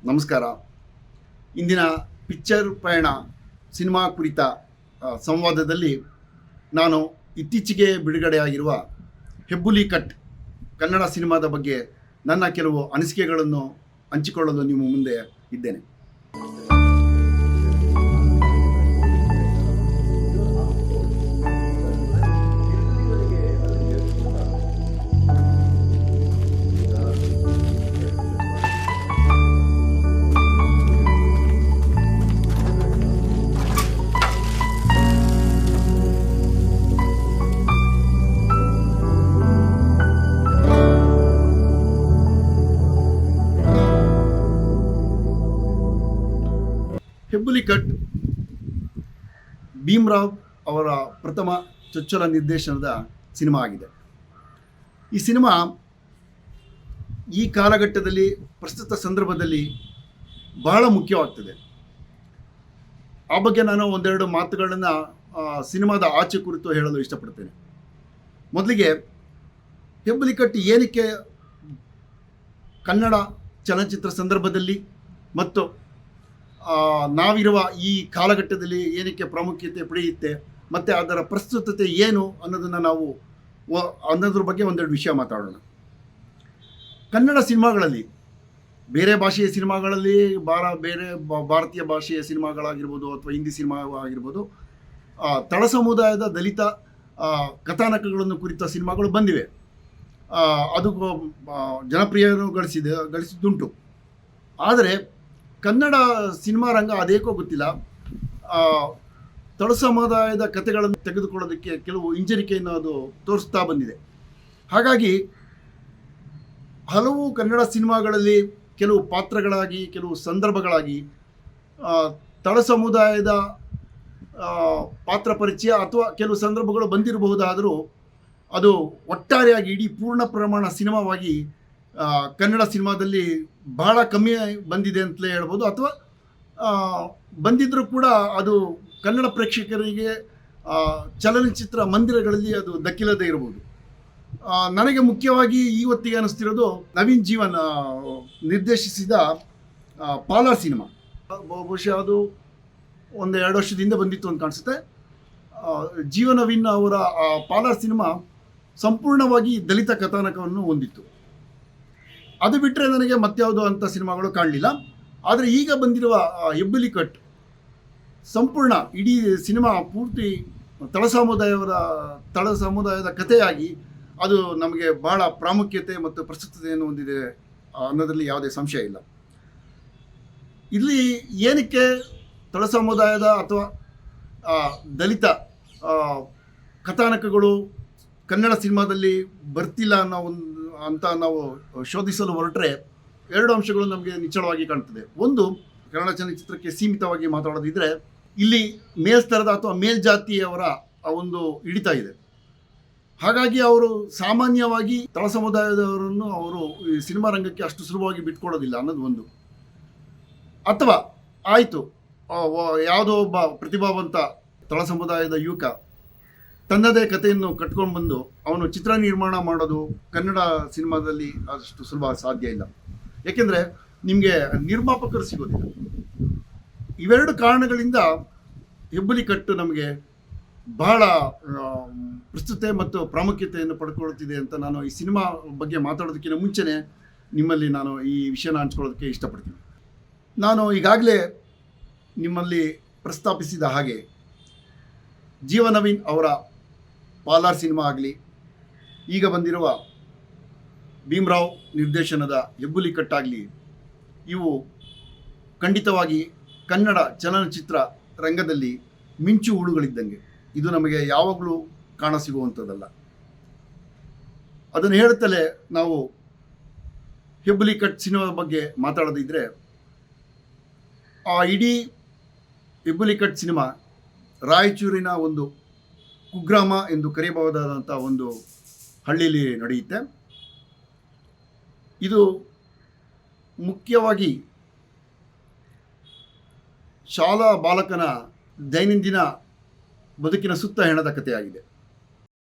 ನಮಸ್ಕಾರ. ಇಂದಿನ ಪಿಕ್ಚರ್ ಪಯಣ ಸಿನಿಮಾ ಕುರಿತ ಸಂವಾದದಲ್ಲಿ ನಾನು ಇತ್ತೀಚೆಗೆ ಬಿಡುಗಡೆಯಾಗಿರುವ ಹೆಬ್ಬುಲಿ ಕಟ್ ಕನ್ನಡ ಸಿನಿಮಾದ ಬಗ್ಗೆ ನನ್ನ ಕೆಲವು ಅನಿಸಿಕೆಗಳನ್ನು ಹಂಚಿಕೊಳ್ಳಲು ನಿಮ್ಮ ಮುಂದೆ ಇದ್ದೇನೆ. ಹೆಬ್ಬುಲಿ ಕಟ್ ಭೀಮ್ರಾವ್ ಅವರ ಪ್ರಥಮ ಚೊಚ್ಚಲ ನಿರ್ದೇಶನದ ಸಿನಿಮಾ ಆಗಿದೆ. ಈ ಸಿನಿಮಾ ಈ ಕಾಲಘಟ್ಟದಲ್ಲಿ ಪ್ರಸ್ತುತ ಸಂದರ್ಭದಲ್ಲಿ ಬಹಳ ಮುಖ್ಯವಾಗ್ತದೆ. ಆ ಬಗ್ಗೆ ನಾನು ಒಂದೆರಡು ಮಾತುಗಳನ್ನು ಸಿನಿಮಾದ ಆಚೆ ಕುರಿತು ಹೇಳಲು ಇಷ್ಟಪಡ್ತೇನೆ. ಮೊದಲಿಗೆ ಹೆಬ್ಬುಲಿ ಕಟ್ ಏನಕ್ಕೆ ಕನ್ನಡ ಚಲನಚಿತ್ರ ಸಂದರ್ಭದಲ್ಲಿ ಮತ್ತು ನಾವಿರುವ ಈ ಕಾಲಘಟ್ಟದಲ್ಲಿ ಏನಕ್ಕೆ ಪ್ರಾಮುಖ್ಯತೆ ಪಡೆಯುತ್ತೆ ಮತ್ತು ಅದರ ಪ್ರಸ್ತುತತೆ ಏನು ಅನ್ನೋದನ್ನು ನಾವು ಅನ್ನೋದ್ರ ಬಗ್ಗೆ ಒಂದೆರಡು ವಿಷಯ ಮಾತಾಡೋಣ. ಕನ್ನಡ ಸಿನಿಮಾಗಳಲ್ಲಿ ಬೇರೆ ಭಾಷೆಯ ಸಿನಿಮಾಗಳಲ್ಲಿ ಬೇರೆ ಭಾರತೀಯ ಭಾಷೆಯ ಸಿನಿಮಾಗಳಾಗಿರ್ಬೋದು ಅಥವಾ ಹಿಂದಿ ಸಿನಿಮಾ ಆಗಿರ್ಬೋದು, ತಳ ಸಮುದಾಯದ ದಲಿತ ಕಥಾನಕಗಳನ್ನು ಕುರಿತ ಸಿನಿಮಾಗಳು ಬಂದಿವೆ. ಅದು ಜನಪ್ರಿಯವನ್ನು ಗಳಿಸಿದ್ದುಂಟು. ಆದರೆ ಕನ್ನಡ ಸಿನಿಮಾ ರಂಗ ಅದೇಕೋ ಗೊತ್ತಿಲ್ಲ, ತಳ ಸಮುದಾಯದ ಕಥೆಗಳನ್ನು ತೆಗೆದುಕೊಳ್ಳೋದಕ್ಕೆ ಕೆಲವು ಹಿಂಜರಿಕೆಯನ್ನು ಅದು ತೋರಿಸ್ತಾ ಬಂದಿದೆ. ಹಾಗಾಗಿ ಹಲವು ಕನ್ನಡ ಸಿನಿಮಾಗಳಲ್ಲಿ ಕೆಲವು ಪಾತ್ರಗಳಾಗಿ ಕೆಲವು ಸಂದರ್ಭಗಳಾಗಿ ತಳ ಸಮುದಾಯದ ಪಾತ್ರ ಪರಿಚಯ ಅಥವಾ ಕೆಲವು ಸಂದರ್ಭಗಳು ಬಂದಿರಬಹುದಾದರೂ ಅದು ಒಟ್ಟಾರೆಯಾಗಿ ಇಡೀ ಪೂರ್ಣ ಪ್ರಮಾಣ ಸಿನಿಮಾವಾಗಿ ಕನ್ನಡ ಸಿನಿಮಾದಲ್ಲಿ ಬಹಳ ಕಮ್ಮಿ ಬಂದಿದೆ ಅಂತಲೇ ಹೇಳ್ಬೋದು. ಅಥವಾ ಬಂದಿದ್ದರೂ ಕೂಡ ಅದು ಕನ್ನಡ ಪ್ರೇಕ್ಷಕರಿಗೆ ಚಲನಚಿತ್ರ ಮಂದಿರಗಳಲ್ಲಿ ಅದು ದಕ್ಕಿಲ್ಲದೆ ಇರಬಹುದು. ನನಗೆ ಮುಖ್ಯವಾಗಿ ಇವತ್ತಿಗೆ ಅನ್ನಿಸ್ತಿರೋದು ನವೀನ್ ಜೀವನ್ ನಿರ್ದೇಶಿಸಿದ ಪಾಲಾರ್ ಸಿನಿಮಾ. ಬಹುಶಃ ಅದು 1-2 ವರ್ಷದಿಂದ ಬಂದಿತ್ತು ಅಂತ ಕಾಣಿಸುತ್ತೆ. ನವೀನ್ ಅವರ ಪಾಲಾರ್ ಸಿನಿಮಾ ಸಂಪೂರ್ಣವಾಗಿ ದಲಿತ ಕಥಾನಕವನ್ನು ಹೊಂದಿತ್ತು. ಅದು ಬಿಟ್ಟರೆ ನನಗೆ ಮತ್ಯಾವುದೋ ಅಂಥ ಸಿನಿಮಾಗಳು ಕಾಣಲಿಲ್ಲ. ಆದರೆ ಈಗ ಬಂದಿರುವ ಹೆಬ್ಬುಲಿ ಕಟ್ ಸಂಪೂರ್ಣ ಇಡೀ ಸಿನಿಮಾ ಪೂರ್ತಿ ತಳ ಸಮುದಾಯದ ಕಥೆಯಾಗಿ ಅದು ನಮಗೆ ಬಹಳ ಪ್ರಾಮುಖ್ಯತೆ ಮತ್ತು ಪ್ರಸ್ತುತತೆಯನ್ನು ಹೊಂದಿದೆ ಅನ್ನೋದರಲ್ಲಿ ಯಾವುದೇ ಸಂಶಯ ಇಲ್ಲ. ಇಲ್ಲಿ ಏನಕ್ಕೆ ತಳ ಸಮುದಾಯದ ಅಥವಾ ದಲಿತ ಕಥಾನಕಗಳು ಕನ್ನಡ ಸಿನಿಮಾದಲ್ಲಿ ಬರ್ತಿಲ್ಲ ಅಂತ ನಾವು ಶೋಧಿಸಲು ಹೊರಟ್ರೆ 2 ಅಂಶಗಳು ನಮಗೆ ನಿಚ್ಚಳವಾಗಿ ಕಾಣ್ತದೆ. ಒಂದು, ಕನ್ನಡ ಚಲನಚಿತ್ರಕ್ಕೆ ಸೀಮಿತವಾಗಿ ಮಾತಾಡೋದಿದ್ರೆ ಇಲ್ಲಿ ಮೇಲ್ಸ್ತರದ ಅಥವಾ ಮೇಲ್ಜಾತಿಯವರ ಒಂದು ಹಿಡಿತ ಇದೆ. ಹಾಗಾಗಿ ಅವರು ಸಾಮಾನ್ಯವಾಗಿ ತಳ ಸಮುದಾಯದವರನ್ನು ಅವರು ಈ ಸಿನಿಮಾ ರಂಗಕ್ಕೆ ಅಷ್ಟು ಸುಲಭವಾಗಿ ಬಿಟ್ಕೊಡೋದಿಲ್ಲ ಅನ್ನೋದು ಒಂದು. ಅಥವಾ ಆಯಿತು, ಯಾವುದೋ ಒಬ್ಬ ಪ್ರತಿಭಾವಂತ ತಳ ಸಮುದಾಯದ ಯುವಕ ತನ್ನದೇ ಕಥೆಯನ್ನು ಕಟ್ಕೊಂಡು ಬಂದು ಅವನು ಚಿತ್ರ ನಿರ್ಮಾಣ ಮಾಡೋದು ಕನ್ನಡ ಸಿನಿಮಾದಲ್ಲಿ ಅಷ್ಟು ಸುಲಭ ಸಾಧ್ಯ ಇಲ್ಲ. ಏಕೆಂದರೆ ನಿಮಗೆ ನಿರ್ಮಾಪಕರು ಸಿಗೋದಿಲ್ಲ. ಇವೆರಡು ಕಾರಣಗಳಿಂದ ಹೆಬ್ಬುಲಿ ಕಟ್ಟು ನಮಗೆ ಬಹಳ ಪ್ರಸ್ತುತೆ ಮತ್ತು ಪ್ರಾಮುಖ್ಯತೆಯನ್ನು ಪಡ್ಕೊಳ್ತಿದೆ ಅಂತ ನಾನು ಈ ಸಿನಿಮಾ ಬಗ್ಗೆ ಮಾತಾಡೋದಕ್ಕಿಂತ ಮುಂಚೆನೇ ನಿಮ್ಮಲ್ಲಿ ನಾನು ಈ ವಿಷಯನ ಹಂಚ್ಕೊಳ್ಳೋದಕ್ಕೆ ಇಷ್ಟಪಡ್ತೀನಿ. ನಾನು ಈಗಾಗಲೇ ನಿಮ್ಮಲ್ಲಿ ಪ್ರಸ್ತಾಪಿಸಿದ ಹಾಗೆ ನವೀನ್ ಅವರ ಪಾಲಾರ್ ಸಿನಿಮಾ ಆಗಲಿ, ಈಗ ಬಂದಿರುವ ಭೀಮ್ರಾವ್ ನಿರ್ದೇಶನದ ಹೆಬ್ಬುಲಿ ಕಟ್ ಆಗಲಿ, ಇವು ಖಂಡಿತವಾಗಿ ಕನ್ನಡ ಚಲನಚಿತ್ರ ರಂಗದಲ್ಲಿ ಮಿಂಚು ಹುಳುಗಳಿದ್ದಂಗೆ. ಇದು ನಮಗೆ ಯಾವಾಗಲೂ ಕಾಣಸಿಗುವಂಥದ್ದಲ್ಲ. ಅದನ್ನು ಹೇಳುತ್ತಲೇ ನಾವು ಹೆಬ್ಬುಲಿ ಕಟ್ ಸಿನಿಮಾ ಬಗ್ಗೆ ಮಾತಾಡೋದಿದ್ದರೆ, ಆ ಇಡೀ ಹೆಬ್ಬುಲಿ ಕಟ್ ಸಿನಿಮಾ ರಾಯಚೂರಿನ ಒಂದು ಕುಗ್ರಾಮ ಎಂದು ಕರೆಯಬಹುದಾದಂಥ ಒಂದು ಹಳ್ಳಿಯಲ್ಲಿ ನಡೆಯುತ್ತೆ. ಇದು ಮುಖ್ಯವಾಗಿ ಶಾಲಾ ಬಾಲಕನ ದೈನಂದಿನ ಬದುಕಿನ ಸುತ್ತ ಹೆಣದ ಕಥೆಯಾಗಿದೆ.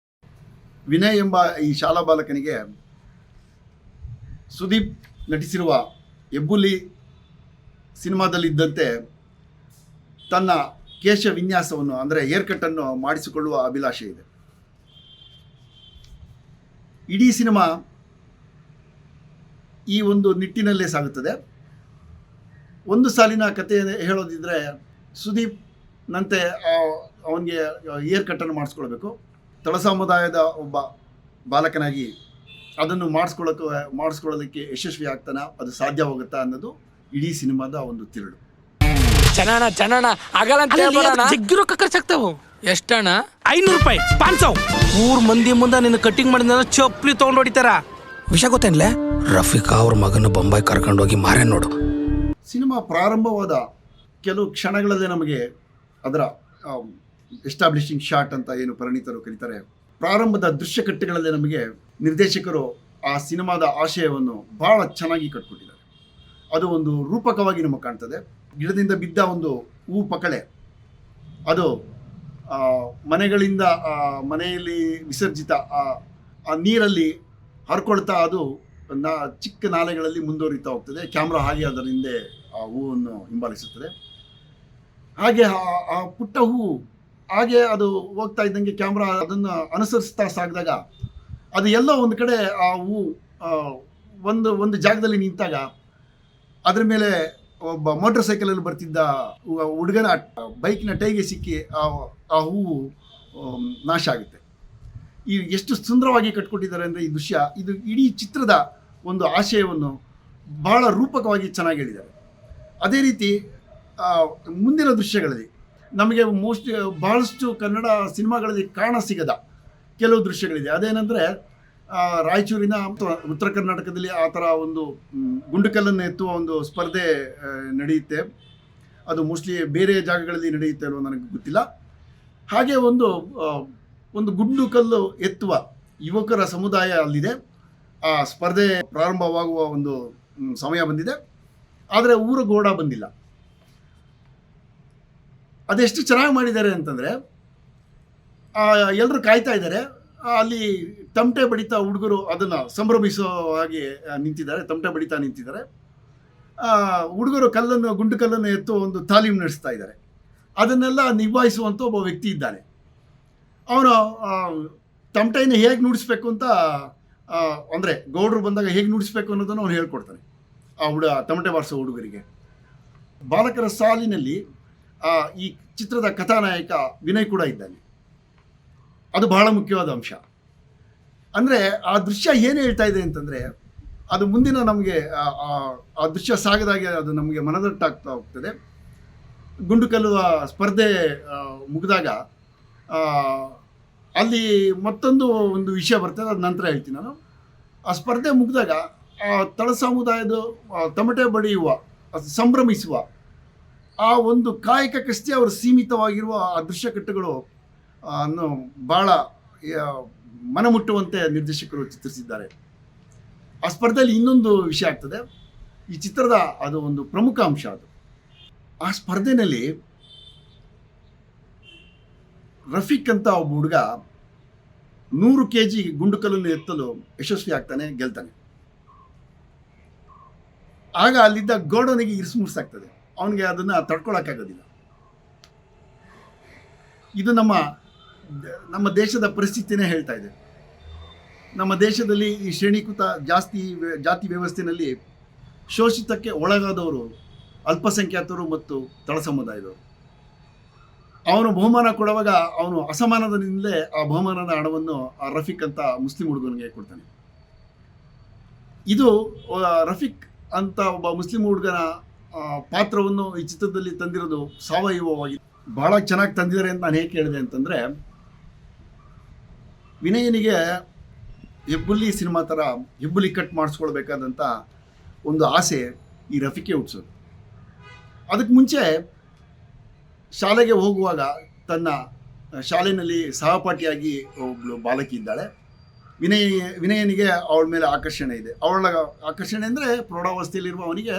ವಿನಯ್ ಎಂಬ ಈ ಶಾಲಾ ಬಾಲಕನಿಗೆ ಸುದೀಪ್ ನಟಿಸಿರುವ ಹೆಬ್ಬುಲಿ ಸಿನಿಮಾದಲ್ಲಿದ್ದಂತೆ ತನ್ನ ಕೇಶ ವಿನ್ಯಾಸವನ್ನು ಅಂದರೆ ಹೇರ್ ಕಟ್ಟನ್ನು ಮಾಡಿಸಿಕೊಳ್ಳುವ ಅಭಿಲಾಷೆ ಇದೆ. ಇಡೀ ಸಿನಿಮಾ ಈ ಒಂದು ನಿಟ್ಟಿನಲ್ಲೇ ಸಾಗುತ್ತದೆ. ಒಂದು ಸಾಲಿನ ಕಥೆ ಹೇಳೋದಿದ್ರೆ, ಸುದೀಪ್ ನಂತೆ ಅವನಿಗೆ ಹೇರ್ ಕಟ್ಟನ್ನು ಮಾಡಿಸ್ಕೊಳ್ಬೇಕು. ತಳ ಸಮುದಾಯದ ಒಬ್ಬ ಬಾಲಕನಾಗಿ ಅದನ್ನು ಮಾಡಿಸ್ಕೊಳ್ಳೋದಕ್ಕೆ ಯಶಸ್ವಿ ಆಗ್ತಾನ, ಅದು ಸಾಧ್ಯವಾಗುತ್ತಾ ಅನ್ನೋದು ಇಡೀ ಸಿನಿಮಾದ ಒಂದು ತಿರುಳು. ಚನಣ ಜಗ್ಗಿರೋ ಖರ್ಚಾಗ್ತಾವು. ಎಷ್ಟಣ್ಣ? 500 ರೂಪಾಯಿ, 500. 3 ಮಂದಿ ಮುಂದೆ ನಿನ್ನ ಕಟ್ಟಿಂಗ್ ಮಾಡಿದ ಚಪ್ಪಲಿ ತಗೊಂಡು ಹೊಡಿತಾರ. ವಿಷಯ ಗೊತ್ತೇನ್ಲೆ? ರಫೀಕಾ ಅವ್ರ ಮಗನ ಬೊಂಬಾಯಿ ಕರ್ಕೊಂಡೋಗಿ ಮಾರೇ ನೋಡು. ಸಿನಿಮಾ ಪ್ರಾರಂಭವಾದ ಕೆಲವು ಕ್ಷಣಗಳಲ್ಲೇ ನಮಗೆ ಅದರ ಎಸ್ಟಾಬ್ಲಿಷಿಂಗ್ ಶಾಟ್ ಅಂತ ಏನು ಪರಿಣಿತರು ಕರೀತಾರೆ, ಪ್ರಾರಂಭದ ದೃಶ್ಯಕಟ್ಟೆಗಳಲ್ಲೇ ನಮಗೆ ನಿರ್ದೇಶಕರು ಆ ಸಿನಿಮಾದ ಆಶಯವನ್ನು ಭಾಳ ಚೆನ್ನಾಗಿ ಕಟ್ಕೊಟ್ಟಿದ್ದಾರೆ. ಅದು ಒಂದು ರೂಪಕವಾಗಿ ನಮಗೆ ಕಾಣ್ತದೆ. ಗಿಡದಿಂದ ಬಿದ್ದ ಒಂದು ಹೂ ಪಕಳೆ ಅದು ಮನೆಗಳಿಂದ ಮನೆಯಲ್ಲಿ ವಿಸರ್ಜಿತ ಆ ನೀರಲ್ಲಿ ಹರ್ಕೊಳ್ತಾ ಅದು ಚಿಕ್ಕ ನಾಲೆಗಳಲ್ಲಿ ಮುಂದುವರಿತಾ ಹೋಗ್ತದೆ. ಕ್ಯಾಮ್ರಾ ಹಾಗೆ ಅದರ ಹಿಂದೆ ಆ ಹೂವನ್ನು ಹಿಂಬಾಲಿಸುತ್ತದೆ. ಹಾಗೆ ಆ ಪುಟ್ಟ ಹೂವು ಹಾಗೆ ಅದು ಹೋಗ್ತಾ ಇದ್ದಂಗೆ ಕ್ಯಾಮ್ರಾ ಅದನ್ನು ಅನುಸರಿಸ್ತಾ ಸಾಗಿದಾಗ ಅದು ಎಲ್ಲೋ ಒಂದು ಕಡೆ ಆ ಹೂವು ಒಂದು ಜಾಗದಲ್ಲಿ ನಿಂತಾಗ ಅದರ ಮೇಲೆ ಒಬ್ಬ ಮೋಟರ್ ಸೈಕಲಲ್ಲಿ ಬರ್ತಿದ್ದ ಹುಡುಗನ ಬೈಕಿನ ಟೈಗೆ ಸಿಕ್ಕಿ ಆ ಹೂವು ನಾಶ ಆಗುತ್ತೆ. ಈ ಎಷ್ಟು ಸುಂದರವಾಗಿ ಕಟ್ಕೊಟ್ಟಿದ್ದಾರೆ ಅಂದರೆ ಈ ದೃಶ್ಯ, ಇದು ಇಡೀ ಚಿತ್ರದ ಒಂದು ಆಶಯವನ್ನು ಬಹಳ ರೂಪಕವಾಗಿ ಚೆನ್ನಾಗಿ ಹೇಳಿದ್ದಾರೆ. ಅದೇ ರೀತಿ ಮುಂದಿನ ದೃಶ್ಯಗಳಲ್ಲಿ ನಮಗೆ ಬಹಳಷ್ಟು ಕನ್ನಡ ಸಿನಿಮಾಗಳಲ್ಲಿ ಕಾಣಸಿಗದ ಕೆಲವು ದೃಶ್ಯಗಳಿದೆ. ಅದೇನೆಂದರೆ, ರಾಯಚೂರಿನ ಉತ್ತರ ಕರ್ನಾಟಕದಲ್ಲಿ ಆ ಥರ ಒಂದು ಗುಂಡುಕಲ್ಲನ್ನು ಎತ್ತುವ ಒಂದು ಸ್ಪರ್ಧೆ ನಡೆಯುತ್ತೆ. ಅದು ಮೋಸ್ಟ್ಲಿ ಬೇರೆ ಜಾಗಗಳಲ್ಲಿ ನಡೆಯುತ್ತೆ ಅನ್ನೋ ನನಗೆ ಗೊತ್ತಿಲ್ಲ. ಹಾಗೆ ಒಂದು ಗುಂಡುಕಲ್ಲು ಎತ್ತುವ ಯುವಕರ ಸಮುದಾಯ ಅಲ್ಲಿದೆ. ಆ ಸ್ಪರ್ಧೆ ಪ್ರಾರಂಭವಾಗುವ ಒಂದು ಸಮಯ ಬಂದಿದೆ, ಆದರೆ ಊರ ಗೋಡ ಬಂದಿಲ್ಲ. ಅದೆಷ್ಟು ಚೆನ್ನಾಗಿ ಮಾಡಿದ್ದಾರೆ ಅಂತಂದರೆ, ಎಲ್ಲರೂ ಕಾಯ್ತಾ ಇದ್ದಾರೆ. ಅಲ್ಲಿ ತಮಟೆ ಬಡಿತಾ ಹುಡುಗರು ಅದನ್ನು ಸಂಭ್ರಮಿಸೋ ಹಾಗೆ ನಿಂತಿದ್ದಾರೆ, ತಮಟೆ ಬಡಿತಾ ನಿಂತಿದ್ದಾರೆ. ಹುಡುಗರು ಗುಂಡು ಕಲ್ಲನ್ನು ಎತ್ತುವ ಒಂದು ತಾಲೀಮು ನಡೆಸ್ತಾ ಇದ್ದಾರೆ. ಅದನ್ನೆಲ್ಲ ನಿಭಾಯಿಸುವಂಥ ಒಬ್ಬ ವ್ಯಕ್ತಿ ಇದ್ದಾನೆ. ಅವನು ತಮಟೆಯನ್ನು ಹೇಗೆ ನುಡಿಸ್ಬೇಕು ಅಂತ, ಅಂದರೆ ಗೌಡರು ಬಂದಾಗ ಹೇಗೆ ನುಡಿಸ್ಬೇಕು ಅನ್ನೋದನ್ನು ಅವನು ಹೇಳ್ಕೊಡ್ತಾನೆ ತಮಟೆ ಬಾರಿಸೋ ಹುಡುಗರಿಗೆ. ಬಾಲಕರ ಸಾಲಿನಲ್ಲಿ ಈ ಚಿತ್ರದ ಕಥಾನಾಯಕ ವಿನಯ್ ಕೂಡ ಇದ್ದಾನೆ. ಅದು ಬಹಳ ಮುಖ್ಯವಾದ ಅಂಶ. ಅಂದರೆ ಆ ದೃಶ್ಯ ಏನು ಹೇಳ್ತಾ ಇದೆ ಅಂತಂದರೆ, ಅದು ಮುಂದಿನ ನಮಗೆ ಆ ದೃಶ್ಯ ಸಾಗದಾಗೆ ಅದು ನಮಗೆ ಮನದಟ್ಟಾಗ್ತಾ ಹೋಗ್ತದೆ. ಗುಂಡು ಕಲ್ಲುವ ಸ್ಪರ್ಧೆ ಮುಗಿದಾಗ ಅಲ್ಲಿ ಒಂದು ವಿಷಯ ಬರ್ತದೆ, ಅದು ನಂತರ ಹೇಳ್ತೀನಿ ನಾನು. ಆ ಸ್ಪರ್ಧೆ ಮುಗಿದಾಗ ಆ ತಳ ಸಮುದಾಯದ ತಮಟೆ ಬಡಿಯುವ, ಸಂಭ್ರಮಿಸುವ ಆ ಒಂದು ಕಾಯಕಕ್ಕಷ್ಟೇ ಅವರು ಸೀಮಿತವಾಗಿರುವ ಆ ದೃಶ್ಯಕಟ್ಟುಗಳು ಅನ್ನು ಭಾಳ ಮನಮುಟ್ಟುವಂತೆ ನಿರ್ದೇಶಕರು ಚಿತ್ರಿಸಿದ್ದಾರೆ. ಆ ಸ್ಪರ್ಧೆಯಲ್ಲಿ ಇನ್ನೊಂದು ವಿಷಯ ಆಗ್ತದೆ, ಈ ಚಿತ್ರದ ಅದು ಒಂದು ಪ್ರಮುಖ ಅಂಶ. ಅದು ಆ ಸ್ಪರ್ಧೆಯಲ್ಲಿ ರಫೀಕ್ ಅಂತ ಒಬ್ಬ ಹುಡುಗ 100 kg ಗುಂಡುಕಲ್ಲನ್ನು ಎತ್ತಲು ಯಶಸ್ವಿ ಆಗ್ತಾನೆ, ಗೆಲ್ತಾನೆ. ಆಗ ಅಲ್ಲಿದ್ದ ಗೌಡನಿಗೆ ಇರಿಸುಮುರ್ಸಾಗ್ತದೆ, ಅವನಿಗೆ ಅದನ್ನು ತಡ್ಕೊಳಕ್ಕಾಗೋದಿಲ್ಲ. ಇದು ನಮ್ಮ ದೇಶದ ಪರಿಸ್ಥಿತಿನೇ ಹೇಳ್ತಾ ಇದೆ. ನಮ್ಮ ದೇಶದಲ್ಲಿ ಈ ಶ್ರೇಣೀಕೃತ ಜಾತಿ ವ್ಯವಸ್ಥೆಯಲ್ಲಿ ಶೋಷಿತಕ್ಕೆ ಒಳಗಾದವರು ಅಲ್ಪಸಂಖ್ಯಾತರು ಮತ್ತು ತಳ ಸಮುದಾಯದವರು. ಅವನು ಬಹುಮಾನ ಕೊಡುವಾಗ ಅವನು ಅಸಮಾನದಿಂದಲೇ ಆ ಬಹುಮಾನದ ಹಣವನ್ನು ಆ ರಫೀಕ್ ಅಂತ ಮುಸ್ಲಿಂ ಹುಡುಗನಿಗೆ ಕೊಡ್ತಾನೆ. ಇದು ರಫೀಕ್ ಅಂತ ಒಬ್ಬ ಮುಸ್ಲಿಂ ಹುಡುಗನ ಪಾತ್ರವನ್ನು ಈ ಚಿತ್ರದಲ್ಲಿ ತಂದಿರೋದು ಸಾವಯವವಾಗಿ ಬಹಳ ಚೆನ್ನಾಗಿ ತಂದಿದ್ದಾರೆ ಅಂತ ನಾನು ಹೇಗೆ ಹೇಳಿದೆ ಅಂತಂದರೆ, ವಿನಯನಿಗೆ ಹೆಬ್ಬುಲಿ ಸಿನಿಮಾ ಥರ ಹೆಬ್ಬುಲಿ ಕಟ್ ಮಾಡಿಸ್ಕೊಳ್ಬೇಕಾದಂಥ ಒಂದು ಆಸೆ ಈ ರಫೀಕೆ ಹುಟ್ಟಿಸೋದು. ಅದಕ್ಕೆ ಮುಂಚೆ ಶಾಲೆಗೆ ಹೋಗುವಾಗ ತನ್ನ ಶಾಲೆಯಲ್ಲಿ ಸಹಪಾಠಿಯಾಗಿ ಒಬ್ಬಳು ಬಾಲಕಿ ಇದ್ದಾಳೆ. ವಿನಯನಿಗೆ ಅವಳ ಮೇಲೆ ಆಕರ್ಷಣೆ ಇದೆ. ಅವಳ ಆಕರ್ಷಣೆ ಅಂದರೆ ಪ್ರೌಢಾವಸ್ಥೆಯಲ್ಲಿರುವ ಅವನಿಗೆ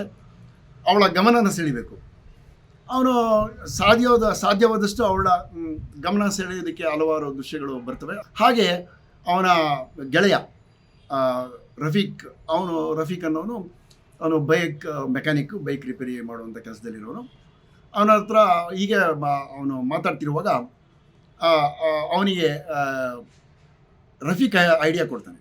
ಅವಳ ಗಮನನ ಸೆಳೀಬೇಕು. ಅವನು ಸಾಧ್ಯವಾದಷ್ಟು ಅವಳ ಗಮನ ಸೆಳೆಯೋದಕ್ಕೆ ಹಲವಾರು ದೃಶ್ಯಗಳು ಬರ್ತವೆ. ಹಾಗೆ ಅವನ ಗೆಳೆಯ ರಫೀಕ್ ಅನ್ನೋನು ಅವನು ಬೈಕ್ ಮೆಕ್ಯಾನಿಕ್, ಬೈಕ್ ರಿಪೇರಿ ಮಾಡುವಂಥ ಕೆಲಸದಲ್ಲಿರೋನು. ಅವನ ಹತ್ರ ಹೀಗೆ ಅವನು ಮಾತಾಡ್ತಿರುವಾಗ ಅವನಿಗೆ ರಫೀಕ್ ಐಡಿಯಾ ಕೊಡ್ತಾನೆ.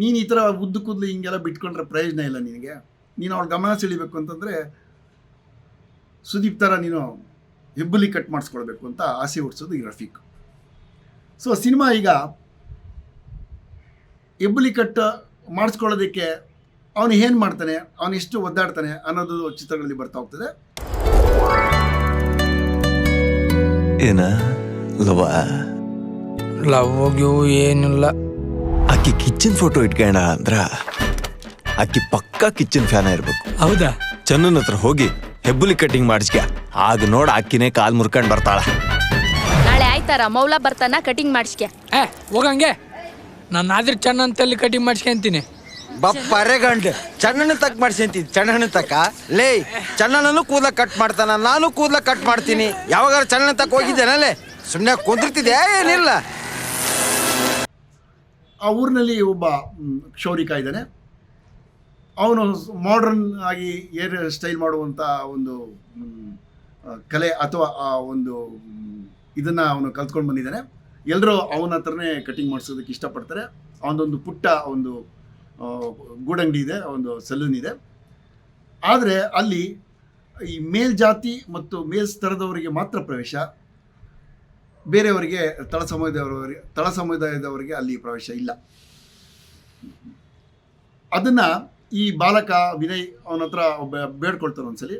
ನೀನು ಈ ಥರ ಉದ್ದು ಕೂದಲು ಹಿಂಗೆಲ್ಲ ಬಿಟ್ಕೊಂಡ್ರೆ ಪ್ರಯೋಜನ ಇಲ್ಲ ನಿನಗೆ, ನೀನು ಅವ್ಳ ಗಮನ ಸೆಳಿಬೇಕು ಅಂತಂದರೆ ಸುದೀಪ್ ಥರ ನೀನು ಹೆಬ್ಬುಲಿ ಕಟ್ ಮಾಡಿಸ್ಕೊಳ್ಬೇಕು ಅಂತ ಆಸೆ ಹುಟ್ಟಿಸೋದು ಈ ರಫೀಕ್. ಸೊ ಸಿನಿಮಾ ಈಗ ಹೆಬ್ಬುಲಿ ಕಟ್ ಮಾಡಿಸ್ಕೊಳ್ಳೋದಕ್ಕೆ ಅವನು ಏನು ಮಾಡ್ತಾನೆ, ಅವನು ಎಷ್ಟು ಒದ್ದಾಡ್ತಾನೆ ಅನ್ನೋದು ಚಿತ್ರಗಳಲ್ಲಿ ಬರ್ತಾ ಹೋಗ್ತದೆ. ಏನ ಲವ್ ಏನಿಲ್ಲ. ಆಕಿ ಕಿಚನ್ ಫೋಟೋ ಇಟ್ಕೋಣ ಅಂದ್ರ ಆಕಿ ಪಕ್ಕಾ ಕಿಚನ್ ಫ್ಯಾನ್ ಇರ್ಬೇಕು. ಹೌದಾ? ಚನ್ನನ್ ಹತ್ರ ಹೋಗಿ ಹೆಬ್ಬುಲಿ ಕಟ್ಟಿಂಗ್ ಮಾಡಿಸ್ಕ, ಆಗ ನೋಡ ಆಕಿನೇ ಕಾಲ್ ಮುರ್ಕೊಂಡ್ ಬರ್ತಾಳ. ನಾಳೆ ಆಯ್ತಾರ ಮೌಲ ಬರ್ತಾನ ಕಟಿಂಗ್ ಮಾಡಿಸ್ಕೆ. ಹೋಗಂಗೆ ನಾನು ಆದ್ರೆ ಚೆನ್ನಂತಲ್ಲಿ ಕಟಿಂಗ್ ಮಾಡಿಸ್ಕೊಂತೀನಿ. ಬಪ್ಪರೆ ಗಂಡ್ ಚಣ್ಣನ ತಕ್ ಮಾಡ್ಸಂತಿದ್ ಚಣ್ಣನ ತಕ್ಕ ಲೇ ಚಣ್ಣನೂ ಕೂದಲ ಕಟ್ ಮಾಡ್ತಾನ, ನಾನು ಕೂದಲ ಕಟ್ ಮಾಡ್ತೀನಿ. ಯಾವಾಗ ಚಣ್ಣನ ತಕ್ಕ ಹೋಗಿದ್ದೇನಲ್ಲೇ ಸುಮ್ಮನೆ ಕುಂದಿರ್ತಿದ್ಯಾ ಏನಿಲ್ಲ. ಆ ಊರಿನಲ್ಲಿ ಒಬ್ಬ ಕ್ಷೌರಿಕ ಇದ್ದಾನೆ. ಅವನು ಮಾಡ್ರನ್ ಆಗಿ ಏರ್ ಸ್ಟೈಲ್ ಮಾಡುವಂಥ ಒಂದು ಕಲೆ ಅಥವಾ ಆ ಒಂದು ಇದನ್ನು ಅವನು ಕಲ್ತ್ಕೊಂಡು ಬಂದಿದ್ದಾನೆ. ಎಲ್ಲರೂ ಅವನ ಹತ್ರನೇ ಕಟಿಂಗ್ ಮಾಡಿಸೋದಕ್ಕೆ ಇಷ್ಟಪಡ್ತಾರೆ. ಅವನದೊಂದು ಪುಟ್ಟ ಒಂದು ಗೂಡಂಗಡಿ ಇದೆ, ಒಂದು ಸಲೂನ್ ಇದೆ. ಆದರೆ ಅಲ್ಲಿ ಈ ಮೇಲ್ಜಾತಿ ಮತ್ತು ಮೇಲ್ಸ್ತರದವರಿಗೆ ಮಾತ್ರ ಪ್ರವೇಶ, ಬೇರೆಯವರಿಗೆ ತಳ ಸಮುದಾಯದವರಿಗೆ ಅಲ್ಲಿ ಪ್ರವೇಶ ಇಲ್ಲ. ಅದನ್ನು ಈ ಬಾಲಕ ವಿನಯ್ ಅವನ ಹತ್ರ ಬೇಡ್ಕೊಳ್ತಾನೆ ಒಂದ್ಸಲಿ,